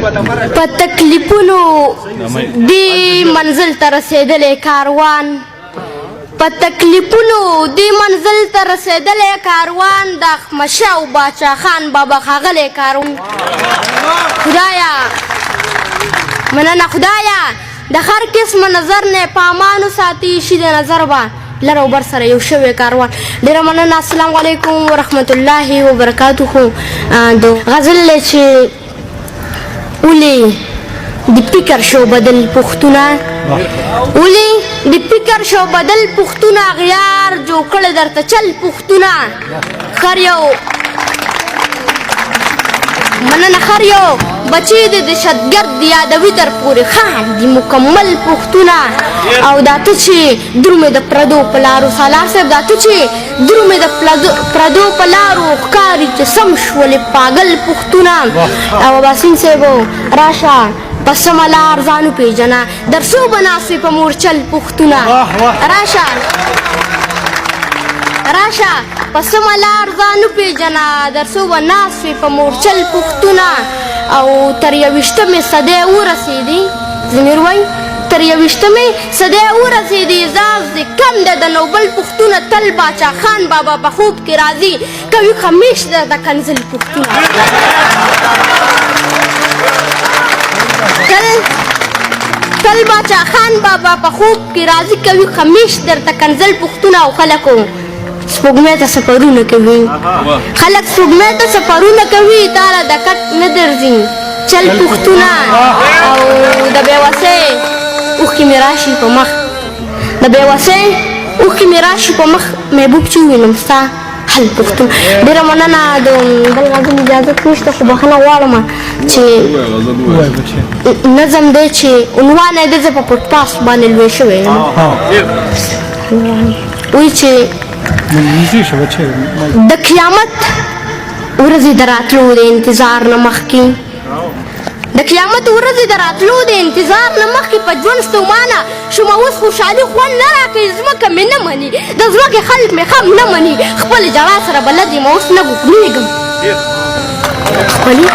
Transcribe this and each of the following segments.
په تکلیفونو دې منزل ته رسېدلی کاروان په تکلیفونو دې منزل ته رسېدلی کاروان د احمدشاه او باچا خان بابا ښاغلی کاروان خدایا مننه خدایا د هر قسم نظر نه په امان وساتي شي د نظر به لر او بر سره یو شوی کاروان ډېره مننه السلام علیکم ورحمت الله وبرکاته د غزل دی چې ولې د فکر شو بدل پښتونه ولې د فکر شو بدل پښتونه غیار جو کړی درته چل پښتونه خر یو مننه خر یو بچی د دهشتګرد یادوي در پورې خان دي مکمل پښتونه او دا ته چې درومې د پردو په لارو سالار صاحب دا ته چې درومې د پردو په لارو ښکاري چې سم شولې پاگل پښتونه او باسین صاحب راشه په سمه لار ځان وپېژنه درسو به ناست وي په مورچل پښتونه راشه په سمه لار ځان وپېژنه درسو به ناست وي په مورچل پښتونه او تر 21مې صدۍ ورسېدې ضمیر وایي تر 21مې صدۍ ورسېدې اعزاز دې کم دی د نوبل پښتونه تل باچا خان بابا په خوب کې راځي کوي خمیش ده د کنزل پښتونه تل باچا خان بابا په خوب کې راځي کوي خمیش درته کنزل پښتونه او خلکو سپوږمۍ ته سفرونه کوي خلک سپوږمۍ ته سفرونه کوي تاله د کټ نه درځي چل پښتونه او د بېوسۍ اوښکې مې راشي په مخ د بېوسۍ اوښکې مې راشي په مخ محبوب چې ووینم ستا حل پښتون ډېره مننه د بل غزل اجازت نشته خو بخښنه غواړم چې نظم دی چې عنوان یې دی زه په پټ پاس باندې لوی شوی یم وایي چې د قیامت ورځې د راتلو د انتظار نه مخکې د قیامت ورځې د راتلو د انتظار نه مخکې په ژوند ستومانه شومه اوس خوشحالي خوند نه راکوي ځمکه مې نه مني د ځمکې خلک مې خم نه مني خپلې ژړا سره بلد یم اوس نه ګوګنېږم خپلې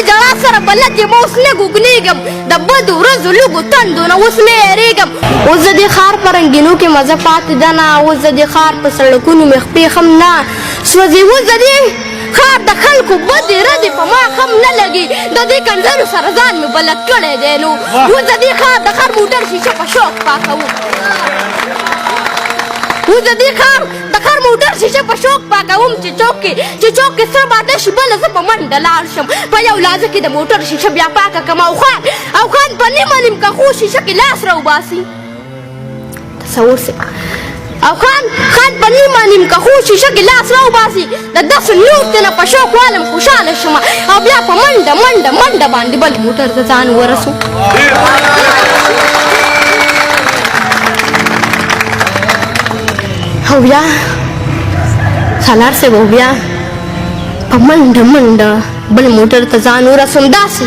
ژړا سره بلد یم اوس نه ګوګنېږم د بدو ورځو لږو تندو نه اوس نه یېرېږم اوس د دې ښار په رنګینو کې مزه پاتې ده نه اوس د دې ښار په سړکونو مې خپې هم نه سوځي اوس د دې ښار د خلکو بدې ردې په ما هم نه لګي د دې کنځلو سره ځان مې بلد کړی دی نو اوس د دې ښار د ښار موټر شیشه په شوق پاکوم اوس د دې ښار د ښار موټر شیشه په شوق پاکوم چې چوک کې سره باده شي بله زه په منډه لاړ شم په یو لازه کې د موټر شیشه بیا پاکه کړم او خان په نیمه نیمکخو شیشه کې لاس راوباسي تصور سي او خان په نیمه نیمکخو شیشه کې لاس راوباسي د داسې نور ته نه په شوق والم خوشحاله شم او بیا په منډه باندې بل موټر ته ځان ورسو او بیا سالار صاحب او بیا په منډه بل موټر ته ځان ورسوم داسې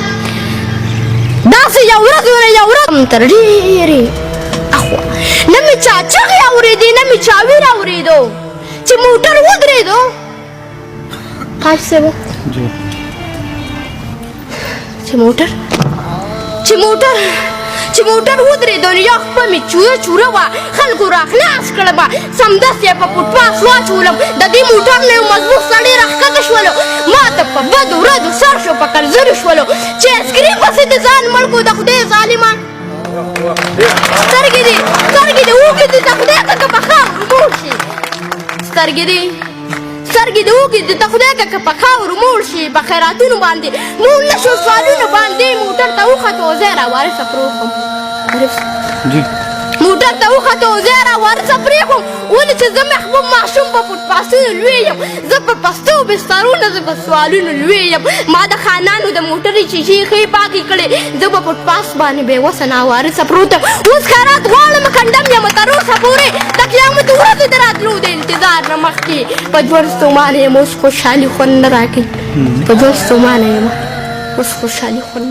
یو ورځ تر ډېرې اخوا نه مې چا چغې اورېدې نه مې چا ویر اورېدو چې موټر ودرېدو حاج صاحب چې موټر ودرېدو نو یو خپه مې چوره وه خلکو راخلاص کړم سمدستي یې په پټ پاس واچولم د دې موټر نه یو مضبوط سړی راښکته شولو ما ته په بدو ردو سر شو په کنځلو شولو چې اسکرین پسې د ځان مړ کړو د خدای ظالمان سترګې دې اوږې دې د خدای که په خاورو موړ شي سترګې دې اوږې دې د خدای که په خاورو موړ شي په خیراتونو باندې 19 سوالونو باندې موټر ته وختو زه یې راوارثه پرېښوم موټر ته وختو زه یې راوارثه پرېښوم ولې چې زه محبوب ماشوم په پټ پاسونو لوی یم زه په پستو بسترونه زه په سوالونو لوی یم ما د خانانو د موټرې شیشې ښې پاکې کړې زه په پټ پاس باندې بېوسه ناوارثه پروت یم اوس خیرات غواړم کنډم یم تر اوسه پورې د قیامت ورځې د راتلو د انتظار نه مخکې په ژوند ستومانه یم اوس خوشحالي خوند نه راکوي په ژوند ستومانه یم اوس خوشحالي خوند